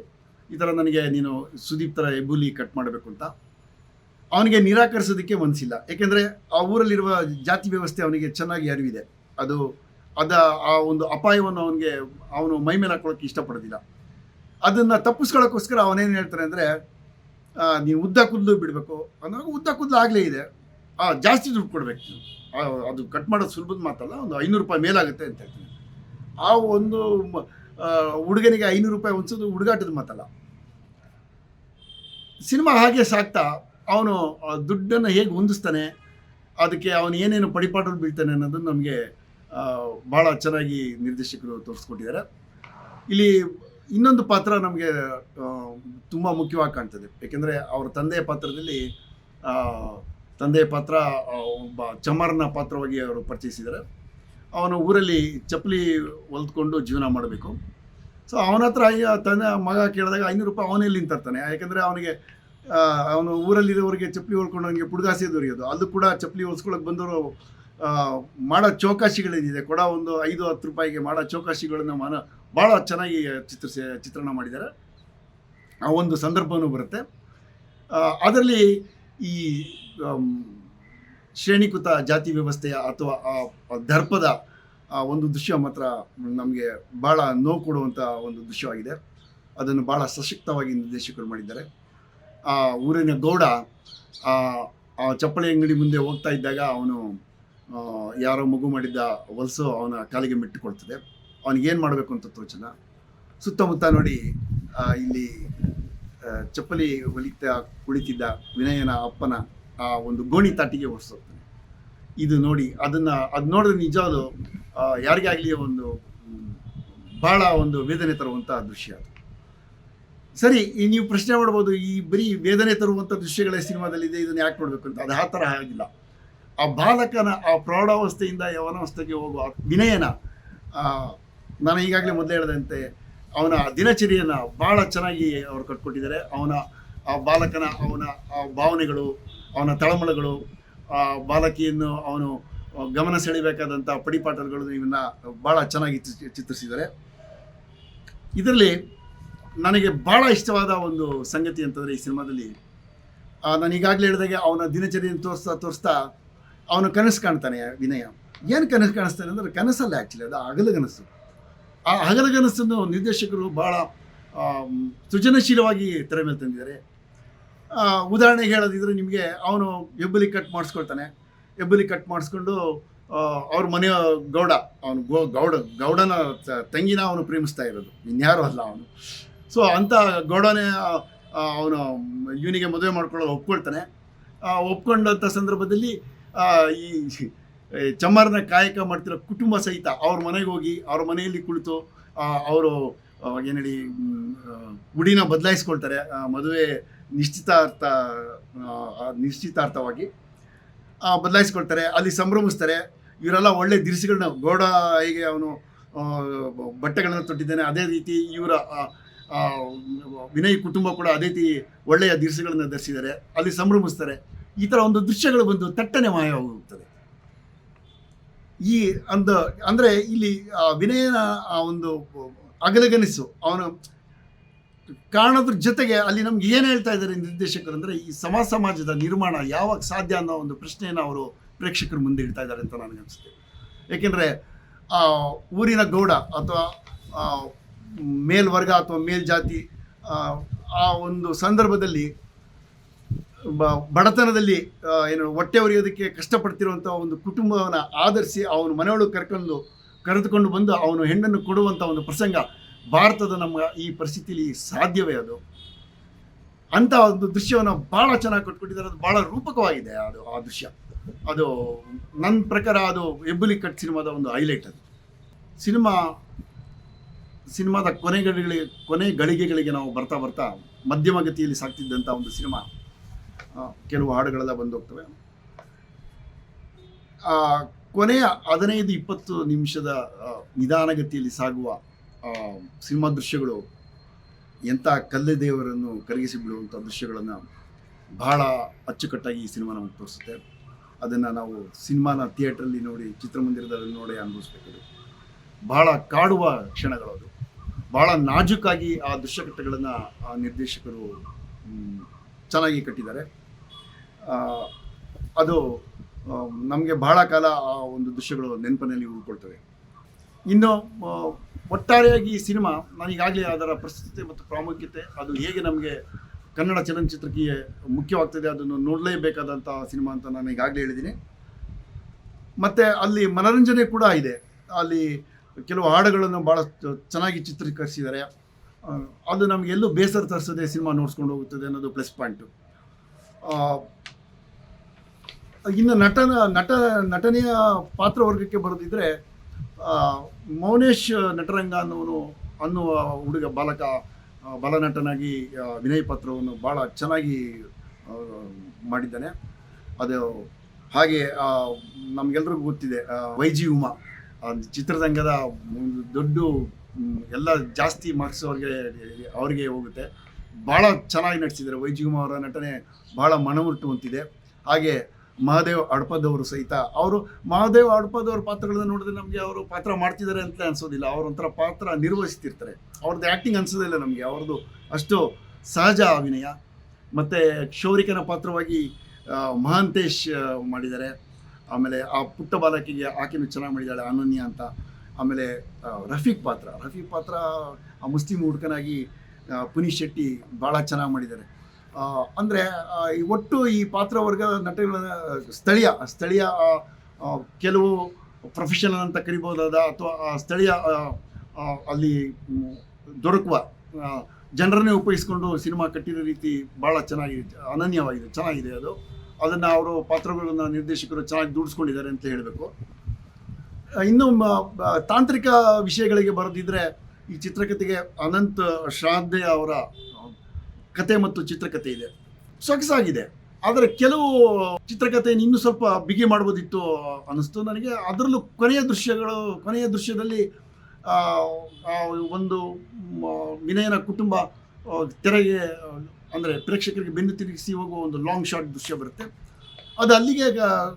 ಈ ಥರ ನನಗೆ ನೀನು ಸುದೀಪ್ ಥರ ಹೆಬ್ಬುಲಿ ಕಟ್ ಮಾಡಬೇಕು ಅಂತ. ಅವನಿಗೆ ನಿರಾಕರಿಸೋದಕ್ಕೆ ಮನಸ್ಸಿಲ್ಲ, ಏಕೆಂದರೆ ಆ ಊರಲ್ಲಿರುವ ಜಾತಿ ವ್ಯವಸ್ಥೆ ಅವನಿಗೆ ಚೆನ್ನಾಗಿ ಅರಿವಿದೆ. ಆ ಒಂದು ಅಪಾಯವನ್ನು ಅವನು ಮೈ ಮೇಲೆ ಹಾಕೊಳ್ಳೋಕ್ಕೆ ಇಷ್ಟಪಡೋದಿಲ್ಲ. ಅದನ್ನು ತಪ್ಪಿಸ್ಕೊಳ್ಳೋಕ್ಕೋಸ್ಕರ ಅವನೇನು ಹೇಳ್ತಾನೆ ಅಂದರೆ, ನೀನು ಉದ್ದ ಕೂದಲು ಬಿಡಬೇಕು ಅನ್ನೋವಾಗ ಉದ್ದ ಕೂದಲು ಆಗಲೇ ಇದೆ, ಜಾಸ್ತಿ ದುಡ್ಡು ಕೊಡಬೇಕು ನೀವು, ಅದು ಕಟ್ ಮಾಡೋದು ಸುಲಭದ ಮಾತಲ್ಲ, ಒಂದು 500 ರೂಪಾಯಿ ಮೇಲಾಗುತ್ತೆ ಅಂತ ಹೇಳ್ತೀನಿ. ಆ ಒಂದು ಹುಡುಗನಿಗೆ 500 ರೂಪಾಯಿ ಹೊಂದಿಸೋದು ಹುಡುಗಾಟದ ಮಾತಲ್ಲ. ಸಿನಿಮಾ ಹಾಗೆ ಸಾಕ್ತಾ ಅವನು ದುಡ್ಡನ್ನು ಹೇಗೆ ಹೊಂದಿಸ್ತಾನೆ, ಅದಕ್ಕೆ ಅವನು ಏನೇನು ಪಡಿಪಾಟಲ್ಲಿ ಬೀಳ್ತಾನೆ ಅನ್ನೋದನ್ನು ನಮಗೆ ಭಾಳ ಚೆನ್ನಾಗಿ ನಿರ್ದೇಶಕರು ತೋರಿಸ್ಕೊಟ್ಟಿದ್ದಾರೆ. ಇಲ್ಲಿ ಇನ್ನೊಂದು ಪಾತ್ರ ನಮಗೆ ತುಂಬ ಮುಖ್ಯವಾಗಿ ಕಾಣ್ತದೆ, ಏಕೆಂದರೆ ಅವರ ತಂದೆಯ ಪಾತ್ರದಲ್ಲಿ ತಂದೆಯ ಪಾತ್ರ ಒಬ್ಬ ಚಮಾರನ ಪಾತ್ರವಾಗಿ ಅವರು ಪರಿಚಯಿಸಿದ್ದಾರೆ. ಅವನು ಊರಲ್ಲಿ ಚಪ್ಪಲಿ ಹೊಲ್ದ್ಕೊಂಡು ಜೀವನ ಮಾಡಬೇಕು. ಸೊ ಅವನ ಹತ್ರ ತನ್ನ ಮಗ ಕೇಳಿದಾಗ 500 ರೂಪಾಯಿ ಅವನಲ್ಲಿ ತರ್ತಾನೆ, ಯಾಕೆಂದರೆ ಅವನು ಊರಲ್ಲಿರೋರಿಗೆ ಚಪ್ಪಲಿ ಹೊಲ್ಕೊಂಡು ಅವನಿಗೆ ಪುಡ್ಗಾಸೆ ದೊರೆಯೋದು. ಅದು ಕೂಡ ಚಪ್ಪಲಿ ಹೊಲ್ಸ್ಕೊಳಕ್ಕೆ ಬಂದವರು ಮಾಡೋ ಚೌಕಾಶಿಗಳೇನಿದೆ, ಕೂಡ ಒಂದು 5-10 ರೂಪಾಯಿಗೆ ಮಾಡೋ ಚೌಕಾಶಿಗಳನ್ನು ಭಾಳ ಚೆನ್ನಾಗಿ ಚಿತ್ರಣ ಮಾಡಿದ್ದಾರೆ. ಆ ಒಂದು ಸಂದರ್ಭವೂ ಬರುತ್ತೆ. ಅದರಲ್ಲಿ ಈ ಶ್ರೇಣೀಕೃತ ಜಾತಿ ವ್ಯವಸ್ಥೆಯ ಅಥವಾ ದರ್ಪದ ಒಂದು ದೃಶ್ಯ ಮಾತ್ರ ನಮಗೆ ಭಾಳ ನೋವು ಕೊಡುವಂಥ ಒಂದು ದೃಶ್ಯವಾಗಿದೆ. ಅದನ್ನು ಭಾಳ ಸಶಕ್ತವಾಗಿ ನಿರ್ದೇಶಕರು ಮಾಡಿದ್ದಾರೆ. ಆ ಊರಿನ ಗೌಡ ಆ ಚಪ್ಪಲಿ ಅಂಗಡಿ ಮುಂದೆ ಹೋಗ್ತಾ ಇದ್ದಾಗ ಅವನು ಯಾರೋ ಮಗು ಮಾಡಿದ್ದ ಹೊಲಸು ಅವನ ಕಾಲಿಗೆ ಮೆಟ್ಟಿಕೊಳ್ತದೆ. ಅವನಿಗೇನು ಮಾಡಬೇಕು ಅಂತ ತೋಚಲ್ಲ. ಸುತ್ತಮುತ್ತ ನೋಡಿ ಇಲ್ಲಿ ಚಪ್ಪಲಿ ಕುಳಿತಿದ್ದ ವಿನಯನ ಅಪ್ಪನ ಆ ಒಂದು ಗೋಣಿ ತಾಟಿಗೆ ಓಡಿಸೋಗ್ತಾನೆ. ಇದು ನೋಡಿ ಅದು ನೋಡಿದ್ರೆ ನಿಜವಾದ ಯಾರಿಗೇ ಆಗಲಿ ಒಂದು ಭಾಳ ಒಂದು ವೇದನೆ ತರುವಂಥ ದೃಶ್ಯ ಅದು. ಸರಿ, ನೀವು ಪ್ರಶ್ನೆ ಮಾಡ್ಬೋದು, ಈ ಬರೀ ವೇದನೆ ತರುವಂಥ ದೃಶ್ಯಗಳೇ ಸಿನಿಮಾದಲ್ಲಿದೆ, ಇದನ್ನು ಯಾಕೆ ನೋಡಬೇಕು ಅಂತ. ಅದು ಆ ಥರ ಆಗಿಲ್ಲ. ಆ ಬಾಲಕನ ಆ ಪ್ರೌಢಾವಸ್ಥೆಯಿಂದ ಯವನಾವಸ್ಥೆಗೆ ಹೋಗುವ ವಿನಯನ ನಾನು ಈಗಾಗಲೇ ಮೊದಲೇ ಹೇಳಿದಂತೆ ಅವನ ದಿನಚರಿಯನ್ನು ಭಾಳ ಚೆನ್ನಾಗಿ ಅವರು ಕಟ್ಕೊಟ್ಟಿದ್ದಾರೆ. ಆ ಬಾಲಕನ ಆ ಭಾವನೆಗಳು, ಅವನ ತಳಮಳಗಳು, ಆ ಬಾಲಕಿಯನ್ನು ಅವನು ಗಮನ ಸೆಳೆಯಬೇಕಾದಂಥ ಪಡಿಪಾಟಲ್ಗಳು ಇವನ್ನ ಭಾಳ ಚೆನ್ನಾಗಿ ಚಿತ್ರಿಸಿದ್ದಾರೆ. ಇದರಲ್ಲಿ ನನಗೆ ಭಾಳ ಇಷ್ಟವಾದ ಒಂದು ಸಂಗತಿ ಅಂತಂದರೆ ಈ ಸಿನಿಮಾದಲ್ಲಿ ನಾನು ಈಗಾಗಲೇ ಹೇಳಿದಾಗೆ ಅವನ ದಿನಚರಿಯನ್ನು ತೋರಿಸ್ತಾ ಅವನು ಕನಸು ಕಾಣ್ತಾನೆ. ವಿನಯ ಏನು ಕನಸು ಕಾಣಿಸ್ತಾನೆ ಅಂದರೆ ಕನಸಲ್ಲ, ಆ್ಯಕ್ಚುಲಿ ಅದು ಹಗಲುಗನಸು. ಆ ಹಗಲುಗನಸನ್ನು ನಿರ್ದೇಶಕರು ಭಾಳ ಸೃಜನಶೀಲವಾಗಿ ತೆರೆ ಮೇಲೆ ತಂದಿದ್ದಾರೆ. ಉದಾಹರಣೆಗೆ ಹೇಳೋದಿದ್ರೆ ನಿಮಗೆ, ಅವನು ಹೆಬ್ಬುಲಿ ಕಟ್ ಮಾಡಿಸ್ಕೊಳ್ತಾನೆ. ಹೆಬ್ಬುಲಿ ಕಟ್ ಮಾಡಿಸ್ಕೊಂಡು ಅವ್ರ ಮನೆಯ ಅವನು ಗೌಡನ ತಂಗಿನ ಅವನು ಪ್ರೇಮಿಸ್ತಾ ಇರೋದು, ಇನ್ಯಾರೂ ಅಲ್ಲ ಅವನು. ಸೊ ಅಂಥ ಗೌಡನೇ ಅವನು ಇವನಿಗೆ ಮದುವೆ ಮಾಡ್ಕೊಳ್ಳೋದು ಒಪ್ಕೊಳ್ತಾನೆ. ಒಪ್ಕೊಂಡಂಥ ಸಂದರ್ಭದಲ್ಲಿ ಈ ಚಮ್ಮಾರನ ಕಾಯಕ ಮಾಡ್ತಿರೋ ಕುಟುಂಬ ಸಹಿತ ಅವ್ರ ಮನೆಗೆ ಹೋಗಿ ಅವ್ರ ಮನೆಯಲ್ಲಿ ಕುಳಿತು ಅವರು ಏನು ಹೇಳಿ ಗುಡಿನ ಬದಲಾಯಿಸ್ಕೊಳ್ತಾರೆ ಮದುವೆ ನಿಶ್ಚಿತಾರ್ಥವಾಗಿ ಬದಲಾಯಿಸ್ಕೊಳ್ತಾರೆ, ಅಲ್ಲಿ ಸಂಭ್ರಮಿಸ್ತಾರೆ. ಇವರೆಲ್ಲ ಒಳ್ಳೆ ದಿರಿಸುಗಳನ್ನ ಗೌಡ ಹೇಗೆ ಅವನು ಬಟ್ಟೆಗಳನ್ನು ತೊಟ್ಟಿದ್ದಾನೆ, ಅದೇ ರೀತಿ ಇವರ ವಿನಯ್ ಕುಟುಂಬ ಕೂಡ ಅದೇ ರೀತಿ ಒಳ್ಳೆಯ ದಿರಿಸುಗಳನ್ನು ಧರಿಸಿದ್ದಾರೆ, ಅಲ್ಲಿ ಸಂಭ್ರಮಿಸ್ತಾರೆ. ಈ ಥರ ಒಂದು ದೃಶ್ಯಗಳು ಬಂದು ತಟ್ಟನೆ ಮಾಯವಾಗುತ್ತದೆ. ಈ ಅಂದರೆ ಇಲ್ಲಿ ವಿನಯನ ಆ ಒಂದು ಅಗಲಗನಿಸು ಅವನು ಕಾರಣದ್ರ ಜೊತೆಗೆ ಅಲ್ಲಿ ನಮ್ಗೆ ಏನು ಹೇಳ್ತಾ ಇದ್ದಾರೆ ನಿರ್ದೇಶಕರು ಅಂದರೆ ಈ ಸಮಾಜದ ನಿರ್ಮಾಣ ಯಾವಾಗ ಸಾಧ್ಯ ಅನ್ನೋ ಒಂದು ಪ್ರಶ್ನೆಯನ್ನು ಅವರು ಪ್ರೇಕ್ಷಕರು ಮುಂದೆ ಇಡ್ತಾ ಇದ್ದಾರೆ ಅಂತ ನನಗನ್ಸುತ್ತೆ. ಏಕೆಂದರೆ ಊರಿನ ಗೌಡ ಅಥವಾ ಮೇಲ್ವರ್ಗ ಅಥವಾ ಮೇಲ್ಜಾತಿ ಆ ಒಂದು ಸಂದರ್ಭದಲ್ಲಿ ಬಡತನದಲ್ಲಿ ಏನು ಹೊಟ್ಟೆ ಹೊರೆಯೋದಕ್ಕೆ ಕಷ್ಟಪಡ್ತಿರುವಂಥ ಒಂದು ಕುಟುಂಬವನ್ನು ಆಧರಿಸಿ ಅವನು ಮನೆಯೊಳಗೆ ಕರೆದುಕೊಂಡು ಬಂದು ಅವನು ಹೆಣ್ಣನ್ನು ಕೊಡುವಂಥ ಒಂದು ಪ್ರಸಂಗ ಭಾರತದ ನಮ್ಮ ಈ ಪರಿಸ್ಥಿತಿಯಲ್ಲಿ ಸಾಧ್ಯವೇ ಅದು? ಅಂಥ ಒಂದು ದೃಶ್ಯವನ್ನು ಭಾಳ ಚೆನ್ನಾಗಿ ಕೊಟ್ಕೊಟ್ಟಿದ್ದಾರೆ. ಅದು ಭಾಳ ರೂಪಕವಾಗಿದೆ ಆ ದೃಶ್ಯ. ಅದು ನನ್ನ ಪ್ರಕಾರ ಅದು ಹೆಬ್ಬುಲಿ ಕಟ್ ಸಿನಿಮಾದ ಒಂದು ಹೈಲೈಟ್. ಅದು ಸಿನಿಮಾದ ಕೊನೆ ಗಳಿಗೆಗಳಿಗೆ ನಾವು ಬರ್ತಾ ಮಧ್ಯಮ ಗತಿಯಲ್ಲಿ ಸಾಗ್ತಿದ್ದಂಥ ಒಂದು ಸಿನಿಮಾ. ಕೆಲವು ಹಾಡುಗಳೆಲ್ಲ ಬಂದು ಹೋಗ್ತವೆ. ಕೊನೆಯ 15-20 ನಿಮಿಷದ ನಿಧಾನಗತಿಯಲ್ಲಿ ಸಾಗುವ ಸಿನಿಮಾ ದೃಶ್ಯಗಳು ಎಂಥ ಕಲ್ಲೆದೇವರನ್ನು ಕರಗಿಸಿ ಬಿಡುವಂಥ ದೃಶ್ಯಗಳನ್ನು ಬಹಳ ಅಚ್ಚುಕಟ್ಟಾಗಿ ಈ ಸಿನಿಮಾ ನಮಗೆ ತೋರಿಸುತ್ತೆ. ಅದನ್ನು ನಾವು ಸಿನಿಮಾನ ಥಿಯೇಟ್ರಲ್ಲಿ ನೋಡಿ, ಚಿತ್ರಮಂದಿರದಲ್ಲಿ ನೋಡಿ ಅನುಭವಿಸ್ಬೇಕು. ಬಹಳ ಕಾಡುವ ಕ್ಷಣಗಳು. ಅದು ಬಹಳ ನಾಜೂಕಾಗಿ ಆ ದೃಶ್ಯಕಟ್ಟೆಗಳನ್ನು ಆ ನಿರ್ದೇಶಕರು ಚೆನ್ನಾಗಿ ಕಟ್ಟಿದ್ದಾರೆ. ಅದು ನಮಗೆ ಬಹಳ ಕಾಲ ಆ ಒಂದು ದೃಶ್ಯಗಳು ನೆನಪಿನಲ್ಲಿ ಉಳ್ಕೊಳ್ತವೆ. ಇನ್ನು ಒಟ್ಟಾರೆಯಾಗಿ ಈ ಸಿನಿಮಾ ನಾನೀಗಾಗಲೇ ಅದರ ಪ್ರಸ್ತುತಿ ಮತ್ತು ಪ್ರಾಮುಖ್ಯತೆ, ಅದು ಹೇಗೆ ನಮಗೆ ಕನ್ನಡ ಚಲನಚಿತ್ರಕ್ಕೆ ಮುಖ್ಯವಾಗ್ತದೆ, ಅದನ್ನು ನೋಡಲೇಬೇಕಾದಂಥ ಸಿನಿಮಾ ಅಂತ ನಾನು ಈಗಾಗಲೇ ಹೇಳಿದ್ದೀನಿ. ಮತ್ತು ಅಲ್ಲಿ ಮನೋರಂಜನೆ ಕೂಡ ಇದೆ. ಅಲ್ಲಿ ಕೆಲವು ಹಾಡುಗಳನ್ನು ಭಾಳ ಚೆನ್ನಾಗಿ ಚಿತ್ರೀಕರಿಸಿದ್ದಾರೆ. ಅದು ನಮಗೆಲ್ಲೂ ಬೇಸರ ತರಿಸದೆ ಸಿನಿಮಾ ನೋಡ್ಸ್ಕೊಂಡು ಹೋಗುತ್ತದೆ ಅನ್ನೋದು ಪ್ಲಸ್ ಪಾಯಿಂಟು. ಇನ್ನು ನಟನೆಯ ಪಾತ್ರವರ್ಗಕ್ಕೆ ಬರೋದಿದ್ರೆ ಮೌನೇಶ್ ನಟರಂಗ ಅನ್ನುವ ಹುಡುಗ ಬಾಲನಟನಾಗಿ ವಿನಯ್ ಪಾತ್ರವನ್ನು ಭಾಳ ಚೆನ್ನಾಗಿ ಮಾಡಿದ್ದಾನೆ. ಅದು ಹಾಗೆ ನಮಗೆಲ್ರಿಗೂ ಗೊತ್ತಿದೆ ವೈಜಿ ಉಮಾ ಚಿತ್ರರಂಗದ ದೊಡ್ಡ ಎಲ್ಲ ಜಾಸ್ತಿ ಮಾರ್ಕ್ಸ್ ಅವ್ರಿಗೆ ಹೋಗುತ್ತೆ. ಭಾಳ ಚೆನ್ನಾಗಿ ನಟಿಸಿದ್ದಾರೆ. ವೈಜಿ ಉಮಾ ಅವರ ನಟನೆ ಭಾಳ ಮನಮುಟ್ಟುವಂತಿದೆ. ಹಾಗೆ ಮಹಾದೇವ್ ಅಡ್ಪದವರು ಸಹಿತ, ಮಹಾದೇವ್ ಅಡ್ಪದವ್ರ ಪಾತ್ರಗಳನ್ನ ನೋಡಿದ್ರೆ ನಮಗೆ ಅವರು ಪಾತ್ರ ಮಾಡ್ತಿದ್ದಾರೆ ಅಂತ ಅನ್ಸೋದಿಲ್ಲ. ಅವರೊಂಥರ ಪಾತ್ರ ನಿರ್ವಹಿಸ್ತಿರ್ತಾರೆ. ಅವ್ರದ್ದು ಆ್ಯಕ್ಟಿಂಗ್ ಅನ್ಸೋದಿಲ್ಲ ನಮಗೆ. ಅವ್ರದ್ದು ಅಷ್ಟು ಸಹಜ ಅಭಿನಯ. ಮತ್ತು ಕ್ಷೌರಿಕನ ಪಾತ್ರವಾಗಿ ಮಹಾಂತೇಶ್ ಮಾಡಿದ್ದಾರೆ. ಆಮೇಲೆ ಆ ಪುಟ್ಟ ಬಾಲಕಿಗೆ ಆಕೆನೂ ಚೆನ್ನಾಗಿ ಮಾಡಿದ್ದಾಳೆ, ಅನನ್ಯ ಅಂತ. ಆಮೇಲೆ ರಫೀಕ್ ಪಾತ್ರ ಆ ಮುಸ್ಲಿಂ ಹುಡುಗನಾಗಿ ಪುನೀತ್ ಶೆಟ್ಟಿ ಭಾಳ ಚೆನ್ನಾಗಿ ಮಾಡಿದ್ದಾರೆ. ಅಂದರೆ ಒಟ್ಟು ಈ ಪಾತ್ರವರ್ಗದ ನಟಗಳ ಸ್ಥಳೀಯ ಕೆಲವು ಪ್ರೊಫೆಷನಲ್ ಅಂತ ಕರಿಬೋದಾದ ಅಥವಾ ಸ್ಥಳೀಯ ಅಲ್ಲಿ ದೊರಕುವ ಜನರನ್ನೇ ಉಪಯೋಗಿಸ್ಕೊಂಡು ಸಿನಿಮಾ ಕಟ್ಟಿರೋ ರೀತಿ ಭಾಳ ಅನನ್ಯವಾಗಿದೆ, ಚೆನ್ನಾಗಿದೆ. ಅದನ್ನು ಅವರು ಪಾತ್ರಗಳನ್ನು ನಿರ್ದೇಶಕರು ಚೆನ್ನಾಗಿ ದುಡಿಸ್ಕೊಂಡಿದ್ದಾರೆ ಅಂತ ಹೇಳಬೇಕು. ಇನ್ನು ತಾಂತ್ರಿಕ ವಿಷಯಗಳಿಗೆ ಬರೋದಿದ್ರೆ ಈ ಚಿತ್ರಕಥೆಗೆ ಅನಂತ್ ಶ್ರಾದ್ದೆ ಅವರ ಕತೆ ಮತ್ತು ಚಿತ್ರಕಥೆ ಇದೆ, ಸೊಗಸಾಗಿದೆ. ಆದರೆ ಕೆಲವು ಚಿತ್ರಕಥೆಯನ್ನು ಇನ್ನೂ ಸ್ವಲ್ಪ ಬಿಗಿ ಮಾಡ್ಬೋದಿತ್ತು ಅನ್ನಿಸ್ತು ನನಗೆ. ಅದರಲ್ಲೂ ಕೊನೆಯ ದೃಶ್ಯದಲ್ಲಿ ಒಂದು ವಿನಯನ ಕುಟುಂಬ ತೆರೆಗೆ ಅಂದರೆ ಪ್ರೇಕ್ಷಕರಿಗೆ ಬೆನ್ನು ತಿರುಗಿಸಿ ಹೋಗುವ ಒಂದು ಲಾಂಗ್ ಶಾಟ್ ದೃಶ್ಯ ಬರುತ್ತೆ. ಅದು ಅಲ್ಲಿಗೆ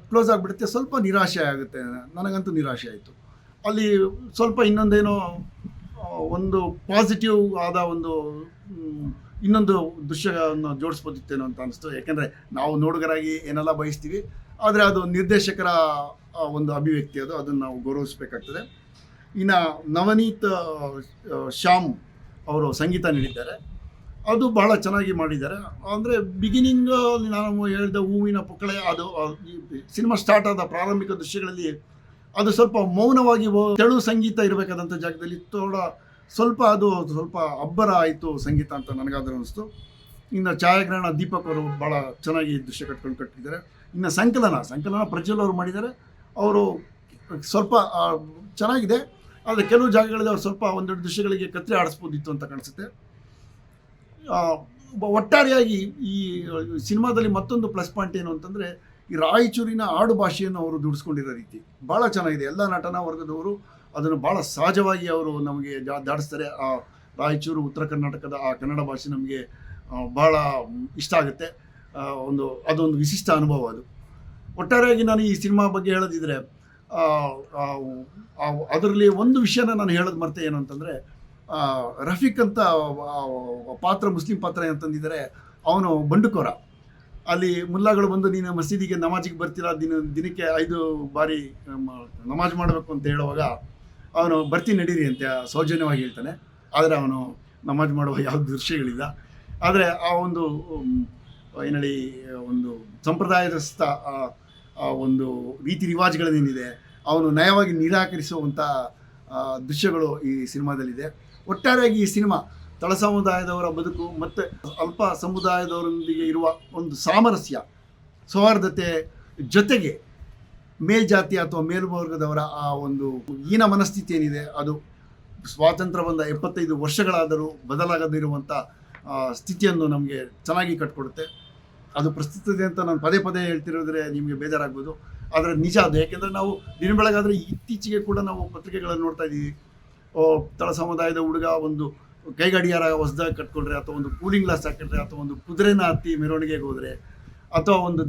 ಕ್ಲೋಸ್ ಆಗಿಬಿಡುತ್ತೆ. ಸ್ವಲ್ಪ ನಿರಾಶೆ ಆಗುತ್ತೆ. ನನಗಂತೂ ನಿರಾಶೆ ಆಯಿತು. ಅಲ್ಲಿ ಸ್ವಲ್ಪ ಇನ್ನೊಂದೇನೋ ಒಂದು ಪಾಸಿಟಿವ್ ಆದ ಇನ್ನೊಂದು ದೃಶ್ಯವನ್ನು ಜೋಡಿಸ್ಬೋದಿತ್ತೇನೋ ಅಂತ ಅನಿಸ್ತು. ಯಾಕೆಂದರೆ ನಾವು ನೋಡುಗರಾಗಿ ಏನೆಲ್ಲ ಬಯಸ್ತೀವಿ, ಆದರೆ ಅದು ನಿರ್ದೇಶಕರ ಒಂದು ಅಭಿವ್ಯಕ್ತಿ. ಅದನ್ನು ನಾವು ಗೌರವಿಸಬೇಕಾಗ್ತದೆ. ಇನ್ನು ನವನೀತ್ ಶ್ಯಾಮ್ ಅವರು ಸಂಗೀತ ನೀಡಿದ್ದಾರೆ. ಅದು ಬಹಳ ಚೆನ್ನಾಗಿ ಮಾಡಿದ್ದಾರೆ. ಅಂದರೆ ಬಿಗಿನಿಂಗ್ ನಾನು ಹೇಳಿದ ಹೂವಿನ ಪೊಕ್ಕಳೆ, ಅದು ಸಿನಿಮಾ ಸ್ಟಾರ್ಟ್ ಆದ ಪ್ರಾರಂಭಿಕ ದೃಶ್ಯಗಳಲ್ಲಿ ಅದು ಸ್ವಲ್ಪ ಮೌನವಾಗಿ ತೆಳು ಸಂಗೀತ ಇರಬೇಕಾದಂಥ ಜಾಗದಲ್ಲಿ ಸ್ವಲ್ಪ ಅಬ್ಬರ ಆಯಿತು ಸಂಗೀತ ಅಂತ ನನಗಾದರೂ ಅನಿಸ್ತು. ಇನ್ನು ಛಾಯಾಗ್ರಹಣ ದೀಪಕ್ ಅವರು ಭಾಳ ಚೆನ್ನಾಗಿ ದೃಶ್ಯ ಕಟ್ಟಿದ್ದಾರೆ. ಇನ್ನು ಸಂಕಲನ ಪ್ರಜ್ವಲ್ ಅವರು ಮಾಡಿದ್ದಾರೆ. ಅವರು ಸ್ವಲ್ಪ ಚೆನ್ನಾಗಿದೆ. ಆದರೆ ಕೆಲವು ಜಾಗಗಳಲ್ಲಿ ಅವ್ರು ಸ್ವಲ್ಪ ಒಂದೆರಡು ದೃಶ್ಯಗಳಿಗೆ ಕತ್ರಿ ಆಡಿಸ್ಬೋದಿತ್ತು ಅಂತ ಕಾಣಿಸುತ್ತೆ. ಒಟ್ಟಾರೆಯಾಗಿ ಈ ಸಿನಿಮಾದಲ್ಲಿ ಮತ್ತೊಂದು ಪ್ಲಸ್ ಪಾಯಿಂಟ್ ಏನು ಅಂತಂದರೆ, ಈ ರಾಯಚೂರಿನ ಆಡು ಭಾಷೆಯನ್ನು ಅವರು ದುಡಿಸ್ಕೊಂಡಿರೋ ರೀತಿ ಭಾಳ ಚೆನ್ನಾಗಿದೆ. ಎಲ್ಲ ನಟನಾ ವರ್ಗದವರು ಅದನ್ನು ಭಾಳ ಸಹಜವಾಗಿ ಅವರು ನಮಗೆ ದಾಡಿಸ್ತಾರೆ. ಆ ರಾಯಚೂರು ಉತ್ತರ ಕರ್ನಾಟಕದ ಆ ಕನ್ನಡ ಭಾಷೆ ನಮಗೆ ಭಾಳ ಇಷ್ಟ ಆಗುತ್ತೆ. ಅದೊಂದು ವಿಶಿಷ್ಟ ಅನುಭವ ಅದು. ಒಟ್ಟಾರೆಯಾಗಿ ನಾನು ಈ ಸಿನಿಮಾ ಬಗ್ಗೆ ಹೇಳೋದಿದ್ರೆ, ಅದರಲ್ಲಿ ಒಂದು ವಿಷಯನ ನಾನು ಹೇಳೋದು ಮರ್ತೆ ಏನು ಅಂತಂದರೆ, ರಫೀಕ್ ಅಂತ ಪಾತ್ರ, ಮುಸ್ಲಿಂ ಪಾತ್ರ ಅಂತಂದಿದ್ದಾರೆ, ಅವನು ಬಂಡುಕೋರ. ಅಲ್ಲಿ ಮುಲ್ಲಾಗಳು ಬಂದು ನೀನು ಮಸೀದಿಗೆ ನಮಾಜಿಗೆ ಬರ್ತೀರಾ, ದಿನಕ್ಕೆ 5 ಬಾರಿ ನಮಾಜ್ ಮಾಡಬೇಕು ಅಂತ ಹೇಳುವಾಗ ಅವನು ಬರ್ತೀನಿ ನಡೀರಿ ಅಂತ ಸೌಜನ್ಯವಾಗಿ ಹೇಳ್ತಾನೆ. ಆದರೆ ಅವನು ನಮಾಜ್ ಮಾಡುವ ಯಾವ ದೃಶ್ಯಗಳಿಲ್ಲ. ಆದರೆ ಆ ಒಂದು ಏನೇಳಿ ಒಂದು ಸಂಪ್ರದಾಯದಸ್ಥ ಒಂದು ರೀತಿ ರಿವಾಜುಗಳೇನಿದೆ ಅವನು ನಯವಾಗಿ ನಿರಾಕರಿಸುವಂಥ ದೃಶ್ಯಗಳು ಈ ಸಿನಿಮಾದಲ್ಲಿದೆ. ಒಟ್ಟಾರೆಯಾಗಿ ಈ ಸಿನಿಮಾ ತಳ ಸಮುದಾಯದವರ ಬದುಕು ಮತ್ತು ಅಲ್ಪ ಸಮುದಾಯದವರೊಂದಿಗೆ ಇರುವ ಒಂದು ಸಾಮರಸ್ಯ, ಸೌಹಾರ್ದತೆ ಜೊತೆಗೆ ಮೇಲ್ಜಾತಿ ಅಥವಾ ಮೇಲ್ವರ್ಗದವರ ಆ ಒಂದು ಹೀನ ಮನಸ್ಥಿತಿ ಏನಿದೆ ಅದು ಸ್ವಾತಂತ್ರ್ಯ ಬಂದ 75 ವರ್ಷಗಳಾದರೂ ಬದಲಾಗದಿರುವಂಥ ಸ್ಥಿತಿಯನ್ನು ನಮಗೆ ಚೆನ್ನಾಗಿ ಕಟ್ಕೊಡುತ್ತೆ. ಅದು ಪ್ರಸ್ತುತತೆ ಅಂತ ನಾನು ಪದೇ ಪದೇ ಹೇಳ್ತಿರೋದ್ರೆ ನಿಮಗೆ ಬೇಜಾರಾಗ್ಬೋದು, ಆದರೆ ನಿಜ ಅದು. ಯಾಕೆಂದರೆ ನಾವು ದಿನ ಬೆಳಗಾದರೆ ಇತ್ತೀಚೆಗೆ ಕೂಡ ನಾವು ಪತ್ರಿಕೆಗಳನ್ನು ನೋಡ್ತಾ ಇದ್ದೀವಿ. ತಳ ಸಮುದಾಯದ ಹುಡುಗ ಒಂದು ಕೈಗಡಿಯಾರ ಹೊಸದಾಗಿ ಕಟ್ಕೊಂಡ್ರೆ, ಅಥವಾ ಒಂದು ಕೂಲಿಂಗ್ ಗ್ಲಾಸ್ ಹಾಕಿಟ್ರೆ, ಅಥವಾ ಒಂದು ಕುದುರೆನ ಹತ್ತಿ ಮೆರವಣಿಗೆಗೆ ಹೋದರೆ, ಅಥವಾ ಒಂದು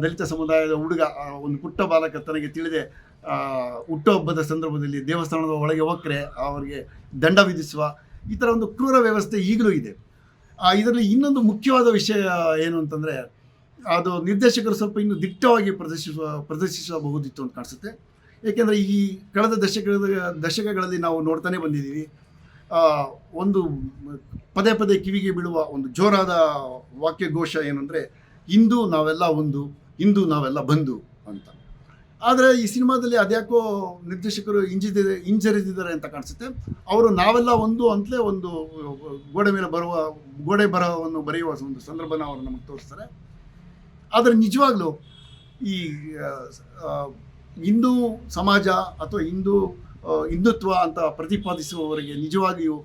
ದಲಿತ ಸಮುದಾಯದ ಹುಡುಗ ಒಂದು ಪುಟ್ಟ ಬಾಲಕ ತನಗೆ ತಿಳಿದೆ ಹುಟ್ಟುಹಬ್ಬದ ಸಂದರ್ಭದಲ್ಲಿ ದೇವಸ್ಥಾನದ ಒಳಗೆ ಹೋಗ್ರೆ ಅವರಿಗೆ ದಂಡ ವಿಧಿಸುವ ಈ ಥರ ಒಂದು ಕ್ರೂರ ವ್ಯವಸ್ಥೆ ಈಗಲೂ ಇದೆ. ಇದರಲ್ಲಿ ಇನ್ನೊಂದು ಮುಖ್ಯವಾದ ವಿಷಯ ಏನು ಅಂತಂದರೆ, ಅದು ನಿರ್ದೇಶಕರು ಸ್ವಲ್ಪ ಇನ್ನೂ ದಿಟ್ಟವಾಗಿ ಪ್ರದರ್ಶಿಸಬಹುದಿತ್ತು ಅಂತ ಕಾಣಿಸುತ್ತೆ. ಏಕೆಂದರೆ ಈ ಕಳೆದ ದಶಕಗಳಲ್ಲಿ ನಾವು ನೋಡ್ತಾನೆ ಬಂದಿದ್ದೀವಿ, ಒಂದು ಪದೇ ಪದೇ ಕಿವಿಗೆ ಬೀಳುವ ಒಂದು ಜೋರಾದ ವಾಕ್ಯಘೋಷ ಏನಂದರೆ, ಹಿಂದೂ ನಾವೆಲ್ಲ ಒಂದು, ಹಿಂದೂ ನಾವೆಲ್ಲ ಬಂಧು ಅಂತ. ಆದರೆ ಈ ಸಿನಿಮಾದಲ್ಲಿ ಅದ್ಯಾಕೋ ನಿರ್ದೇಶಕರು ಹಿಂಜರಿದಿದ್ದಾರೆ ಅಂತ ಕಾಣಿಸುತ್ತೆ. ಅವರು ನಾವೆಲ್ಲ ಒಂದು ಅಂತಲೇ ಒಂದು ಗೋಡೆ ಬರಹವನ್ನು ಬರೆಯುವ ಒಂದು ಸಂದರ್ಭನ ಅವರು ನಮಗೆ ತೋರಿಸ್ತಾರೆ. ಆದರೆ ನಿಜವಾಗ್ಲೂ ಈ ಹಿಂದೂ ಸಮಾಜ ಅಥವಾ ಹಿಂದುತ್ವ ಅಂತ ಪ್ರತಿಪಾದಿಸುವವರಿಗೆ ನಿಜವಾಗಿಯೂ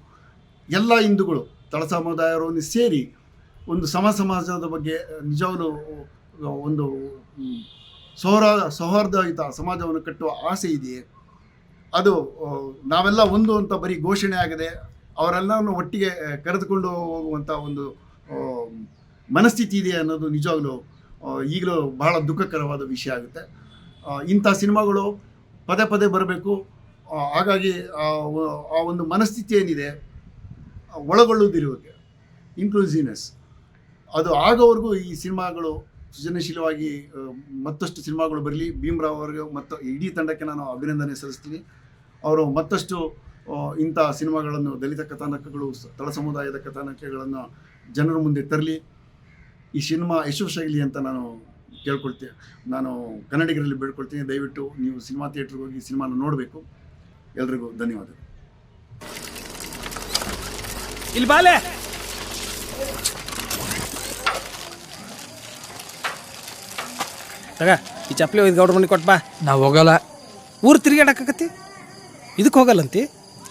ಎಲ್ಲ ಹಿಂದೂಗಳು ತಳ ಸಮುದಾಯವನ್ನು ಸೇರಿ ಒಂದು ಸಮಾಜದ ಬಗ್ಗೆ ನಿಜವಾಗ್ಲೂ ಒಂದು ಸೌಹಾರ್ದಯುತ ಸಮಾಜವನ್ನು ಕಟ್ಟುವ ಆಸೆ ಇದೆಯೇ? ಅದು ನಾವೆಲ್ಲ ಒಂದು ಅಂತ ಬರೀ ಘೋಷಣೆ ಆಗದೆ ಅವರೆಲ್ಲರನ್ನು ಒಟ್ಟಿಗೆ ಕರೆದುಕೊಂಡು ಹೋಗುವಂಥ ಒಂದು ಮನಸ್ಥಿತಿ ಇದೆ ಅನ್ನೋದು ನಿಜವಾಗ್ಲೂ ಈಗಲೂ ಬಹಳ ದುಃಖಕರವಾದ ವಿಷಯ ಆಗುತ್ತೆ. ಇಂಥ ಸಿನಿಮಾಗಳು ಪದೇ ಪದೇ ಬರಬೇಕು. ಹಾಗಾಗಿ ಆ ಒಂದು ಮನಸ್ಥಿತಿ ಏನಿದೆ ಒಳಗೊಳ್ಳುವುದಿರುವುದು, ಇನ್ಕ್ಲೂಸಿವ್ನೆಸ್, ಅದು ಆಗೋವರೆಗೂ ಈ ಸಿನಿಮಾಗಳು ಸೃಜನಶೀಲವಾಗಿ ಮತ್ತಷ್ಟು ಸಿನಿಮಾಗಳು ಬರಲಿ. ಭೀಮ್ರಾವ್ ಅವರಿಗೆ ಮತ್ತು ಇಡೀ ತಂಡಕ್ಕೆ ನಾನು ಅಭಿನಂದನೆ ಸಲ್ಲಿಸ್ತೀನಿ. ಅವರು ಮತ್ತಷ್ಟು ಇಂಥ ಸಿನಿಮಾಗಳನ್ನು, ದಲಿತ ಕಥಾನಕಗಳು, ತಳ ಸಮುದಾಯದ ಕಥಾನಕಗಳನ್ನು ಜನರ ಮುಂದೆ ತರಲಿ. ಈ ಸಿನಿಮಾ ಯಶಸ್ವಿಯಾಗಲಿ ಅಂತ ನಾನು ಕನ್ನಡಿಗರಲ್ಲಿ ಬೇಡ್ಕೊಳ್ತೀನಿ. ದಯವಿಟ್ಟು ನೀವು ಸಿನಿಮಾ ಥಿಯೇಟ್ರಿಗೆ ಹೋಗಿ ಸಿನಿಮಾನ ನೋಡಬೇಕು. ಎಲ್ರಿಗೂ ಧನ್ಯವಾದಗಳು. ಇಲ್ಲಿ ಬಾಲೆ ತಗ ಈ ಚಪ್ಪಲಿ ಒಯ್ದು ಗೌಡ್ರ ಮನೆ ಕೊಟ್ಟು ಬಾ. ನಾವು ಹೋಗಲ್ಲ. ಊರು ತಿರುಗಾಡಕತ್ತಿ, ಇದಕ್ಕೆ ಹೋಗಲ್ಲಂತಿ.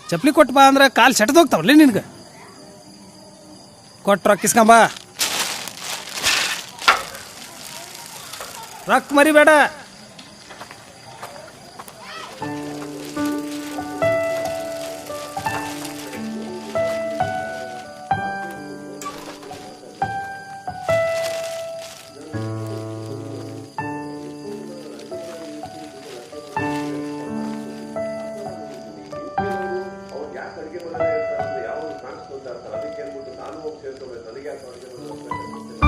ಚಪ್ಪಲಿ ಕೊಟ್ಟು ಬಾ ಅಂದ್ರೆ ಕಾಲು ಸೆಟದೋಗ್ತಾವಲ್ಲ ನಿನ್ಗೆ. ಕೊಟ್ಟು ರೊಕ್ಕ ಇಸ್ಕೊಂಬಾ. ರೊಕ್ಕ ಮರಿಬೇಡ. ಯಾಕೆ ಅಡುಗೆ ಮನೆ ಯಾವ ಕಾಣಿಸ್ಕೊಂತ ಇರ್ತಾರೆ, ಅದಕ್ಕೆ ಅಂದ್ಬಿಟ್ಟು ನಾನು ಹೋಗಿ ಸೇರ್ಕೋಬೇಕು, ನನಗೆ ಯಾಕೆ ಅಡುಗೆ ಮನೆ